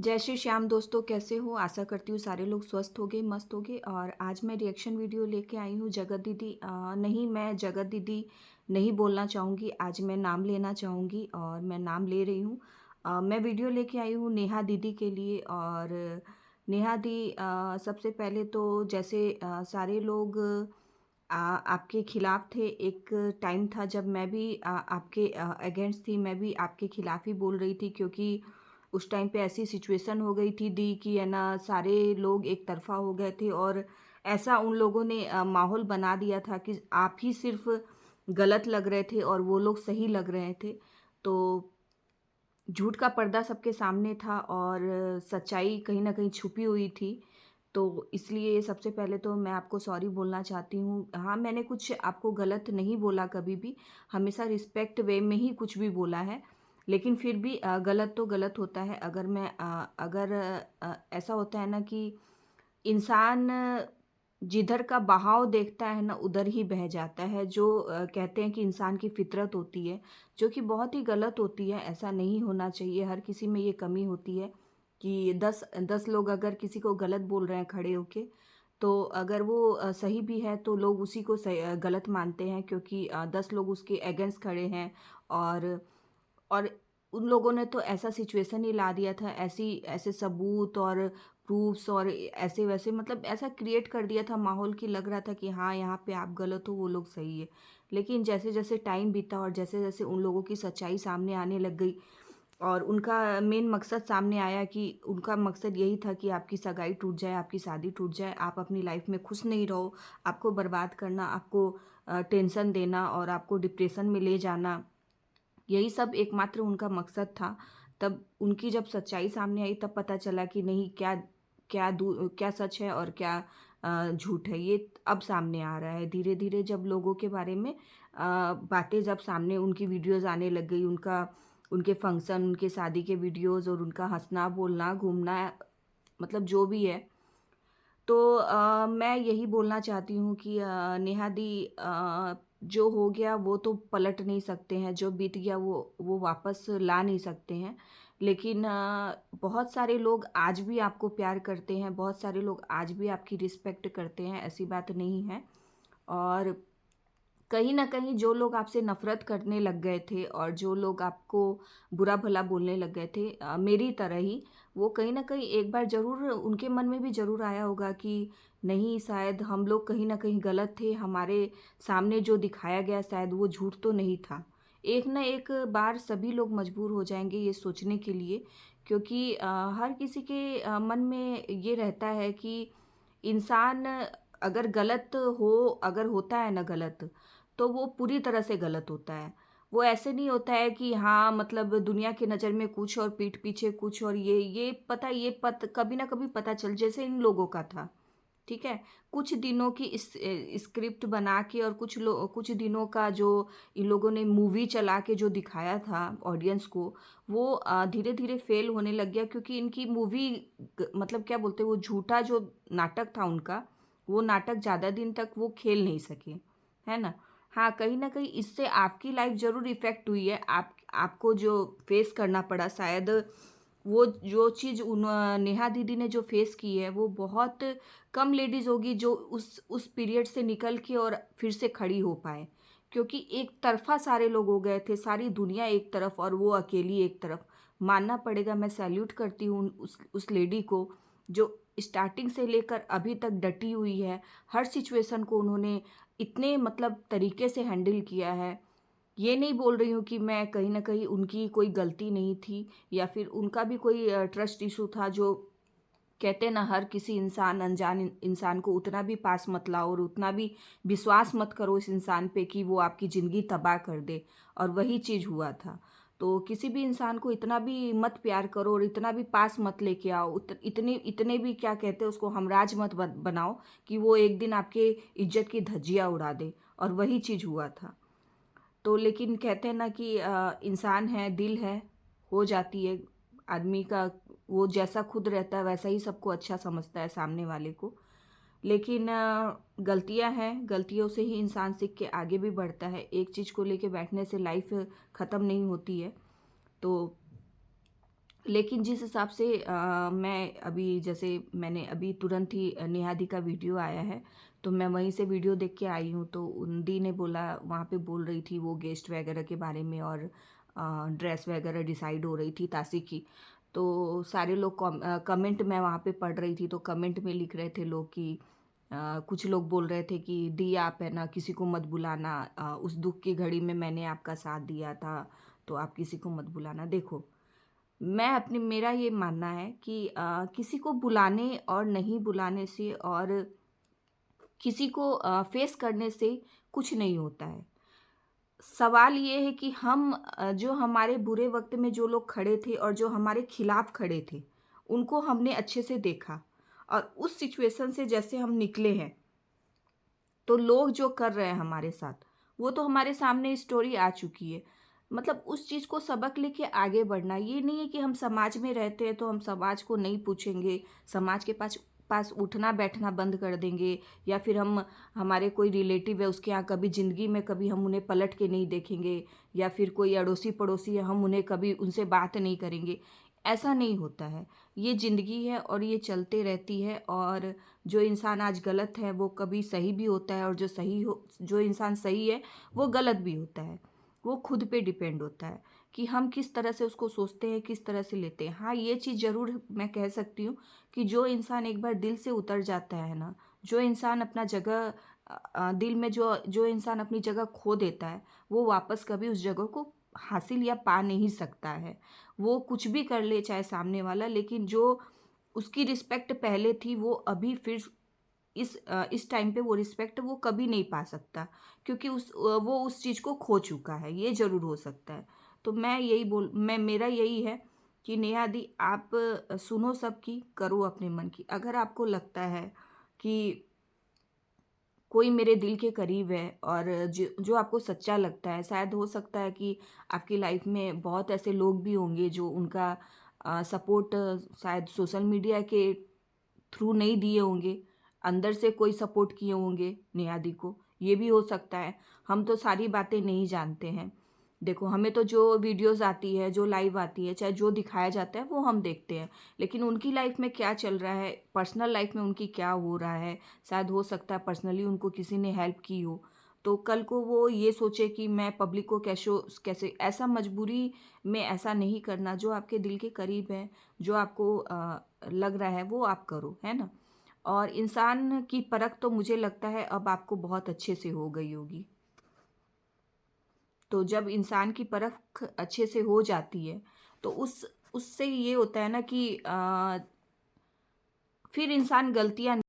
जय श्री श्याम दोस्तों, कैसे हो? आशा करती हूँ सारे लोग स्वस्थ होंगे, मस्त होंगे। और आज मैं रिएक्शन वीडियो लेके आई हूँ जगत दीदी। नहीं, मैं जगत दीदी नहीं बोलना चाहूँगी, आज मैं नाम लेना चाहूँगी और मैं नाम ले रही हूँ। मैं वीडियो लेके आई हूँ नेहा दीदी के लिए। और नेहा दी, सबसे पहले तो जैसे सारे लोग आपके खिलाफ थे। एक टाइम था जब मैं भी आपके अगेंस्ट थी, मैं भी आपके खिलाफ ही बोल रही थी, क्योंकि उस टाइम पे ऐसी सिचुएशन हो गई थी दी कि है ना, सारे लोग एक तरफा हो गए थे। और ऐसा उन लोगों ने माहौल बना दिया था कि आप ही सिर्फ गलत लग रहे थे और वो लोग सही लग रहे थे। तो झूठ का पर्दा सबके सामने था और सच्चाई कहीं न कहीं छुपी हुई थी। तो इसलिए सबसे पहले तो मैं आपको सॉरी बोलना चाहती हूँ। हाँ, मैंने कुछ आपको गलत नहीं बोला कभी भी, हमेशा रिस्पेक्ट वे में ही कुछ भी बोला है। लेकिन फिर भी गलत तो गलत होता है। अगर ऐसा होता है ना कि इंसान जिधर का बहाव देखता है ना, उधर ही बह जाता है। जो कहते हैं कि इंसान की फितरत होती है, जो कि बहुत ही गलत होती है। ऐसा नहीं होना चाहिए, हर किसी में ये कमी होती है कि 10 लोग अगर किसी को गलत बोल रहे हैं खड़े होके, तो अगर वो सही भी है तो लोग उसी को गलत मानते हैं, क्योंकि 10 लोग उसके अगेंस्ट खड़े हैं। और उन लोगों ने तो ऐसा सिचुएशन ही ला दिया था, ऐसी ऐसे सबूत और प्रूफ्स और ऐसे-वैसे, मतलब ऐसा क्रिएट कर दिया था माहौल कि लग रहा था कि हाँ, यहाँ पे आप गलत हो, वो लोग सही है। लेकिन जैसे-जैसे टाइम बीता और जैसे-जैसे उन लोगों की सच्चाई सामने आने लग गई और उनका मेन मकसद सामने आया कि उनका मकसद यही था कि आपकी सगाई टूट जाए, आपकी शादी टूट जाए, आप अपनी लाइफ में खुश नहीं रहो, आपको बर्बाद करना, आपको टेंशन देना और आपको डिप्रेशन में ले जाना। यही सब एकमात्र उनका मकसद था। तब उनकी जब सच्चाई सामने आई तब पता चला कि नहीं, क्या सच है और क्या झूठ है, ये अब सामने आ रहा है। धीरे-धीरे जब लोगों के बारे में बातें जब सामने उनकी वीडियोज़ आने लग गई, उनके फंक्शन, उनके शादी के वीडियोज़ और उनका हँसना, बोलना, घूमना, मतलब जो भी है। तो मैं यही बोलना चाहती हूँ कि नेहा दी, जो हो गया वो तो पलट नहीं सकते हैं, जो बीत गया वो वापस ला नहीं सकते हैं। लेकिन बहुत सारे लोग आज भी आपको प्यार करते हैं, बहुत सारे लोग आज भी आपकी रिस्पेक्ट करते हैं, ऐसी बात नहीं है। और कहीं न कहीं जो लोग आपसे नफ़रत करने लग गए थे और जो लोग आपको बुरा-भला बोलने लग गए थे, मेरी तरह ही, वो कहीं न कहीं एक बार ज़रूर उनके मन में भी ज़रूर आया होगा कि नहीं, शायद हम लोग कहीं न कहीं गलत थे, हमारे सामने जो दिखाया गया शायद वो झूठ तो नहीं था। एक ना एक बार सभी लोग मजबूर हो जाएँगे ये सोचने के लिए, क्योंकि हर किसी के मन में ये रहता है कि इंसान अगर होता है ना गलत, तो वो पूरी तरह से गलत होता है। वो ऐसे नहीं होता है कि हाँ, मतलब दुनिया की नज़र में कुछ और पीठ पीछे कुछ, और ये कभी ना कभी पता चल, जैसे इन लोगों का था, ठीक है? कुछ दिनों की स्क्रिप्ट बना के और कुछ दिनों का जो इन लोगों ने मूवी चला के जो दिखाया था ऑडियंस को, वो धीरे-धीरे फ़ेल होने लग गया, क्योंकि इनकी मूवी मतलब क्या बोलते हैं, वो झूठा जो नाटक था उनका, वो नाटक ज़्यादा दिन तक वो खेल नहीं सके, है ना? हाँ, कहीं न कहीं इससे आपकी लाइफ़ ज़रूर इफ़ेक्ट हुई है। आपको जो फ़ेस करना पड़ा, शायद वो जो चीज़ नेहा दीदी ने जो फ़ेस की है, वो बहुत कम लेडीज़ होगी जो उस पीरियड से निकल के और फिर से खड़ी हो पाएँ। क्योंकि एक तरफ़ा सारे लोग हो गए थे, सारी दुनिया एक तरफ और वो अकेली एक तरफ। मानना पड़ेगा, मैं सैल्यूट करती हूँ उस लेडी को, जो स्टार्टिंग से लेकर अभी तक डटी हुई है। हर सिचुएशन को उन्होंने इतने मतलब तरीके से हैंडल किया है। ये नहीं बोल रही हूँ कि मैं कहीं न कहीं उनकी कोई गलती नहीं थी या फिर उनका भी कोई ट्रस्ट इश्यू था। जो कहते हैं ना, हर किसी इंसान, अनजान इंसान को उतना भी पास मत लाओ और उतना भी विश्वास मत करो इस इंसान पे कि वो आपकी ज़िंदगी तबाह कर दे, और वही चीज़ हुआ था। तो किसी भी इंसान को इतना भी मत प्यार करो और इतना भी पास मत लेके आओ, इतने इतने भी क्या कहते हैं उसको, हमराज मत बनाओ कि वो एक दिन आपके इज्जत की धज्जियाँ उड़ा दे, और वही चीज़ हुआ था। तो लेकिन कहते हैं ना कि इंसान है, दिल है, हो जाती है आदमी का, वो जैसा खुद रहता है वैसा ही सबको अच्छा समझता है सामने वाले को। लेकिन गलतियाँ हैं, गलतियों से ही इंसान सीख के आगे भी बढ़ता है। एक चीज़ को लेके बैठने से लाइफ़ ख़त्म नहीं होती है। तो लेकिन जिस हिसाब से मैं अभी जैसे मैंने अभी तुरंत ही नेहा दी का वीडियो आया है, तो मैं वहीं से वीडियो देख के आई हूँ। तो उन दी ने बोला, वहाँ पे बोल रही थी वो गेस्ट वगैरह के बारे में, और ड्रेस वगैरह डिसाइड हो रही थी तासी की। तो सारे लोग कमेंट मैं वहाँ पे पढ़ रही थी, तो कमेंट में लिख रहे थे लोग कि कुछ लोग बोल रहे थे कि दी आप है ना किसी को मत बुलाना, उस दुख की घड़ी में मैंने आपका साथ दिया था, तो आप किसी को मत बुलाना। देखो, मैं अपनी मेरा ये मानना है कि किसी को बुलाने और नहीं बुलाने से, और किसी को फेस करने से कुछ नहीं होता है। सवाल ये है कि हम जो हमारे बुरे वक़्त में जो लोग खड़े थे और जो हमारे खिलाफ खड़े थे, उनको हमने अच्छे से देखा, और उस सिचुएशन से जैसे हम निकले हैं, तो लोग जो कर रहे हैं हमारे साथ, वो तो हमारे सामने स्टोरी आ चुकी है। मतलब उस चीज़ को सबक लेके आगे बढ़ना, ये नहीं है कि हम समाज में रहते हैं तो हम समाज को नहीं पूछेंगे, समाज के पास पास उठना-बैठना बंद कर देंगे, या फिर हम हमारे कोई रिलेटिव है उसके यहाँ कभी ज़िंदगी में कभी हम उन्हें पलट के नहीं देखेंगे, या फिर कोई अड़ोसी-पड़ोसी है हम उन्हें कभी उनसे बात नहीं करेंगे। ऐसा नहीं होता है। ये ज़िंदगी है और ये चलते रहती है, और जो इंसान आज गलत है वो कभी सही भी होता है, और जो इंसान सही है वो गलत भी होता है। वो खुद पे डिपेंड होता है कि हम किस तरह से उसको सोचते हैं, किस तरह से लेते हैं। हाँ, ये चीज़ ज़रूर मैं कह सकती हूँ कि जो इंसान एक बार दिल से उतर जाता है ना, जो इंसान अपना जगह दिल में जो इंसान अपनी जगह खो देता है, वो वापस कभी उस जगह को हासिल या पा नहीं सकता है। वो कुछ भी कर ले चाहे सामने वाला, लेकिन जो उसकी रिस्पेक्ट पहले थी वो अभी फिर इस टाइम पे वो रिस्पेक्ट वो कभी नहीं पा सकता, क्योंकि वो उस चीज़ को खो चुका है, ये ज़रूर हो सकता है। तो मैं मेरा यही है कि नेहा दी, आप सुनो सबकी, करो अपने मन की। अगर आपको लगता है कि कोई मेरे दिल के करीब है और जो आपको सच्चा लगता है, शायद हो सकता है कि आपकी लाइफ में बहुत ऐसे लोग भी होंगे जो उनका सपोर्ट शायद सोशल मीडिया के थ्रू नहीं दिए होंगे, अंदर से कोई सपोर्ट किए होंगे नियादी को, ये भी हो सकता है। हम तो सारी बातें नहीं जानते हैं। देखो, हमें तो जो वीडियोज़ आती है, जो लाइव आती है, चाहे जो दिखाया जाता है वो हम देखते हैं। लेकिन उनकी लाइफ में क्या चल रहा है, पर्सनल लाइफ में उनकी क्या हो रहा है, शायद हो सकता है पर्सनली उनको किसी ने हेल्प की हो। तो कल को वो ये सोचे कि मैं पब्लिक को कैसे ऐसा मजबूरी में ऐसा नहीं करना। जो आपके दिल के करीब है, जो आपको लग रहा है वो आप करो, है ना? और इंसान की परख तो मुझे लगता है अब आपको बहुत अच्छे से हो गई होगी। तो जब इंसान की परख अच्छे से हो जाती है, तो उससे ये होता है ना कि फिर इंसान गलतियाँ